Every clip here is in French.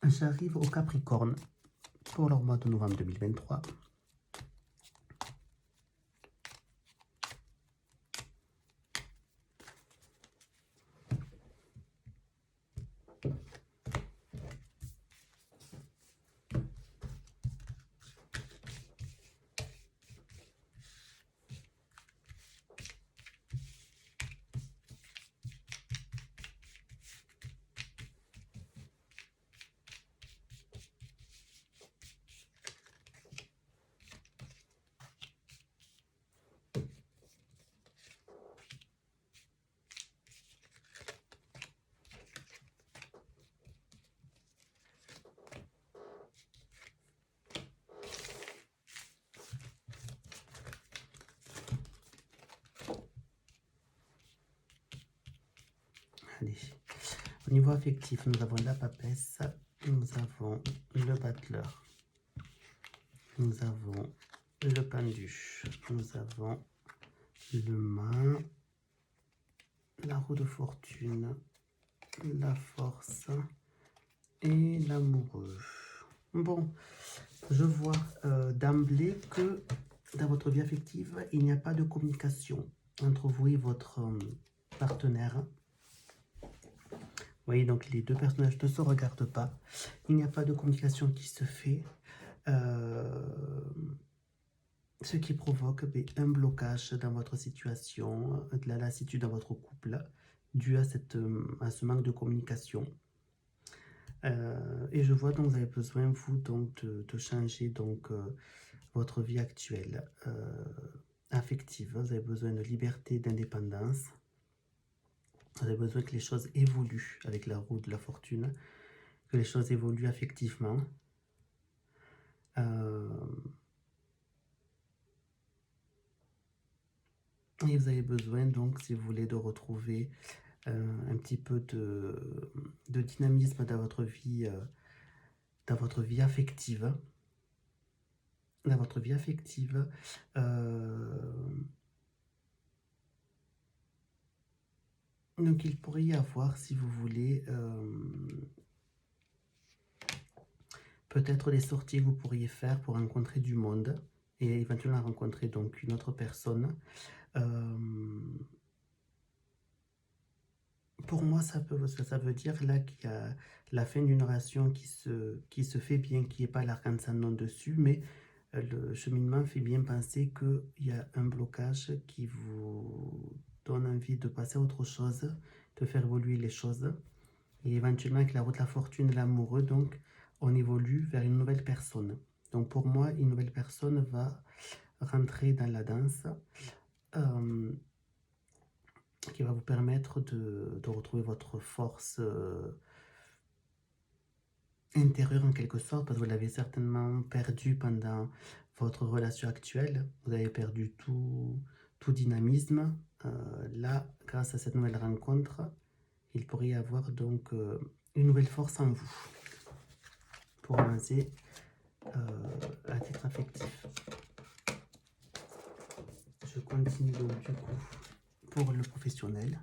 J'arrive au Capricorne pour leur mois de novembre 2023. Allez. Au niveau affectif, nous avons la papesse, nous avons le battleur, nous avons le pendu, nous avons le main, la roue de fortune, la force et l'amoureux. Bon, je vois d'emblée que dans votre vie affective, il n'y a pas de communication entre vous et votre partenaire. Vous voyez, donc les deux personnages ne se regardent pas. Il n'y a pas de communication qui se fait. Ce qui provoque un blocage dans votre situation, de la lassitude dans votre couple, dû à ce manque de communication. Et je vois donc vous avez besoin, vous, donc, de changer donc, votre vie actuelle affective. Vous avez besoin de liberté, d'indépendance. Vous avez besoin que les choses évoluent avec la roue de la fortune, que les choses évoluent affectivement. Et vous avez besoin, donc, si vous voulez, de retrouver un petit peu de dynamisme dans votre vie affective. Dans votre vie affective, donc il pourrait y avoir, si vous voulez, peut-être des sorties que vous pourriez faire pour rencontrer du monde et éventuellement rencontrer donc une autre personne. Pour moi, ça veut dire là qu'il y a la fin d'une relation qui se fait bien, qui n'est pas l'arc-en-ciel dessus, mais le cheminement fait bien penser qu'il y a un blocage qui vous donne envie de passer à autre chose, de faire évoluer les choses. Et éventuellement, avec la route de la fortune et l'amoureux, donc, on évolue vers une nouvelle personne. Donc, pour moi, une nouvelle personne va rentrer dans la danse qui va vous permettre de retrouver votre force intérieure en quelque sorte, parce que vous l'avez certainement perdu pendant votre relation actuelle. Vous avez perdu tout dynamisme. Là, grâce à cette nouvelle rencontre, il pourrait y avoir donc une nouvelle force en vous pour avancer à titre affectif. Je continue donc du coup pour le professionnel.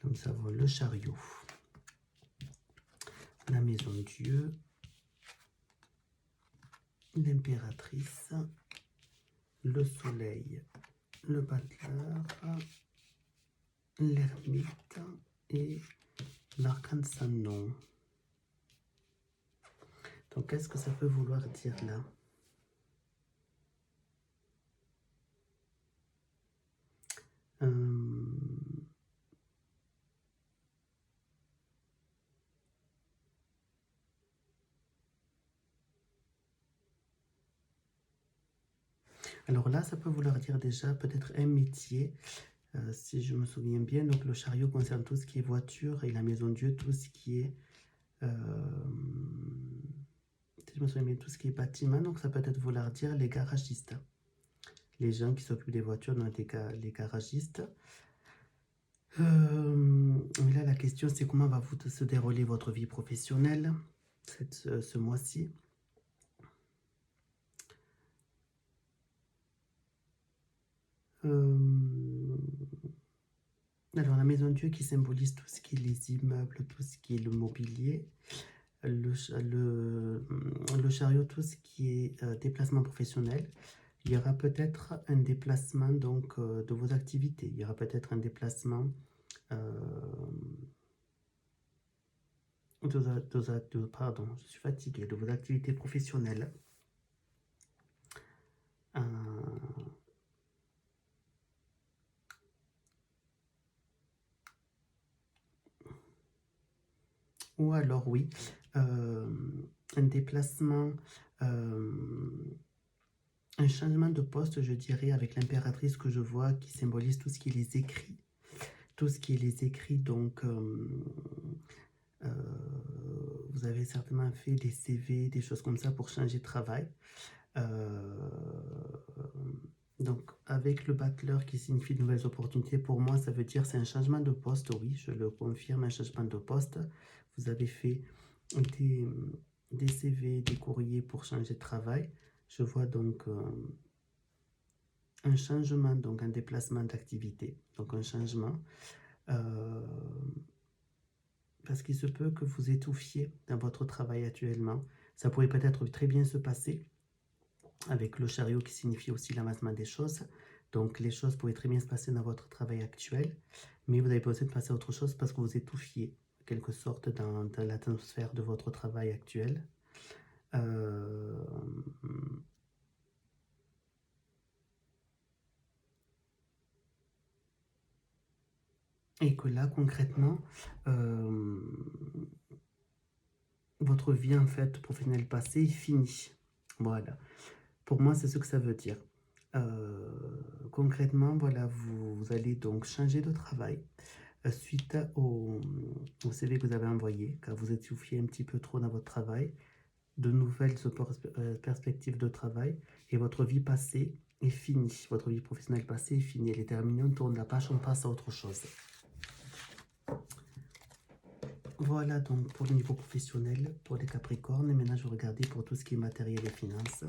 Nous avons le chariot, la maison Dieu, l'impératrice, le soleil, le battleur, l'ermite et l'arcane sans nom. Donc, qu'est-ce que ça peut vouloir dire là? Alors là, ça peut vouloir dire déjà peut-être un métier, si je me souviens bien. Donc, le chariot concerne tout ce qui est voiture et la maison Dieu, tout ce qui est... si je me souviens bien, tout ce qui est bâtiment. Donc, ça peut être vouloir dire les garagistes. Les gens qui s'occupent des voitures, donc les garagistes. Mais là, la question, c'est comment va vous se dérouler votre vie professionnelle ce mois-ci. Alors, la maison Dieu qui symbolise tout ce qui est les immeubles, tout ce qui est le mobilier. Le chariot, tout ce qui est déplacement professionnel. Il y aura peut-être un déplacement donc, de vos activités. Il y aura peut-être un déplacement pardon, je suis fatigué, de vos activités professionnelles. Ou alors, oui, un déplacement, un changement de poste, je dirais, avec l'impératrice que je vois qui symbolise tout ce qui est les écrits. Tout ce qui est les écrits, donc, vous avez certainement fait des CV, des choses comme ça pour changer de travail. Donc, avec le battleur qui signifie de nouvelles opportunités, pour moi, ça veut dire c'est un changement de poste, oui, je le confirme, un changement de poste. Vous avez fait des CV, des courriers pour changer de travail. Je vois donc un changement, donc un déplacement d'activité, donc un changement. Parce qu'il se peut que vous étouffiez dans votre travail actuellement. Ça pourrait peut-être très bien se passer avec le chariot qui signifie aussi l'amassement des choses. Donc les choses pourraient très bien se passer dans votre travail actuel, mais vous avez besoin de passer à autre chose parce que vous étouffiez en quelque sorte dans l'atmosphère de votre travail actuel. Et que là, concrètement, votre vie en fait professionnelle passée est finie. Voilà. Pour moi, c'est ce que ça veut dire. Concrètement, voilà, vous allez donc changer de travail suite au CV que vous avez envoyé, car vous étouffiez un petit peu trop dans votre travail, de nouvelles perspectives de travail, et votre vie passée est finie. Votre vie professionnelle passée est finie, elle est terminée, on tourne la page, on passe à autre chose. Voilà donc pour le niveau professionnel, pour les Capricornes. Et maintenant, je vais regarder pour tout ce qui est matériel et finances.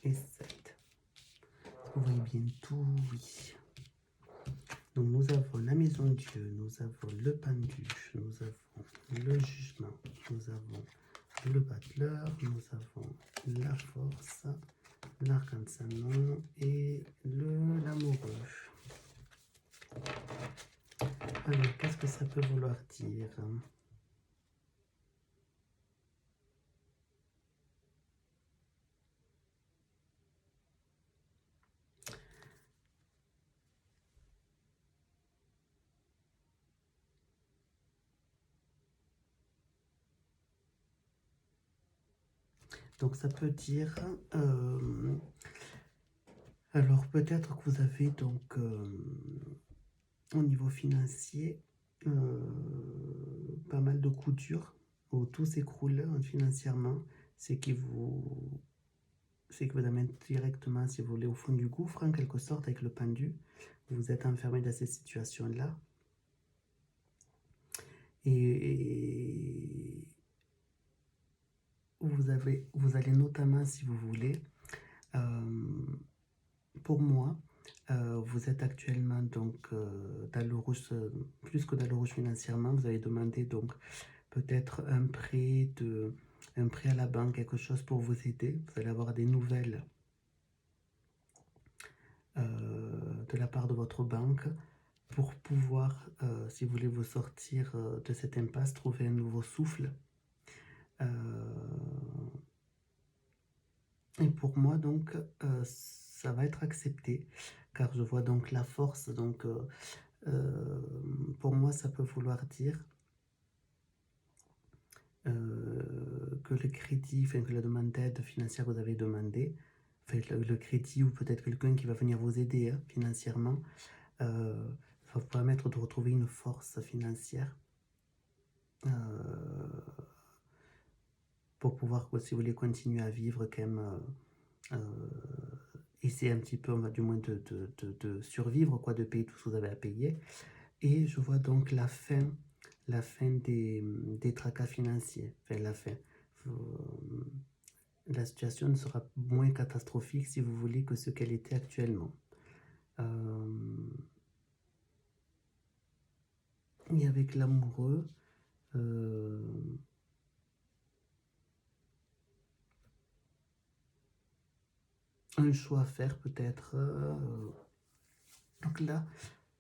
Et 7. Vous voyez bien tout, oui. Donc nous avons la maison Dieu, nous avons le pendu, nous avons le jugement, nous avons le battleur, nous avons la force, l'arc-en-ciel et l'amoureux. Alors, qu'est-ce que ça peut vouloir dire ? Donc ça peut dire, alors peut-être que vous avez donc au niveau financier pas mal de coups durs où tout s'écroule financièrement, c'est que vous amène directement, si vous voulez, au fond du gouffre, en quelque sorte, avec le pendu. Vous êtes enfermé dans cette situation-là. Et vous allez notamment, si vous voulez, pour moi, vous êtes actuellement donc dans le rouge, plus que dans le rouge financièrement. Vous avez demandé donc peut-être un prêt à la banque, quelque chose pour vous aider. Vous allez avoir des nouvelles de la part de votre banque pour pouvoir, si vous voulez vous sortir de cette impasse, trouver un nouveau souffle. Et pour moi, donc, ça va être accepté, car je vois donc la force. Donc, pour moi, ça peut vouloir dire que le crédit, enfin, que la demande d'aide financière que vous avez demandé, enfin, le crédit ou peut-être quelqu'un qui va venir vous aider financièrement, va vous permettre de retrouver une force financière pour pouvoir, si vous voulez, continuer à vivre quand même, essayer un petit peu, du moins de survivre, quoi, de payer tout ce que vous avez à payer. Et je vois donc la fin des tracas financiers, enfin la fin. La situation ne sera moins catastrophique, si vous voulez, que ce qu'elle était actuellement. Et avec l'amoureux, un choix à faire peut-être. Donc là,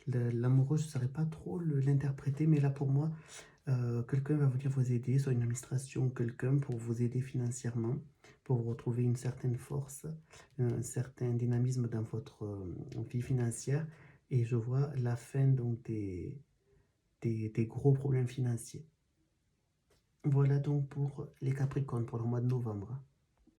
l'amoureux, je ne saurais pas trop l'interpréter, mais là pour moi, quelqu'un va venir vous aider, soit une administration ou quelqu'un pour vous aider financièrement, pour vous retrouver une certaine force, un certain dynamisme dans votre vie financière. Et je vois la fin donc des gros problèmes financiers. Voilà donc pour les Capricornes pour le mois de novembre.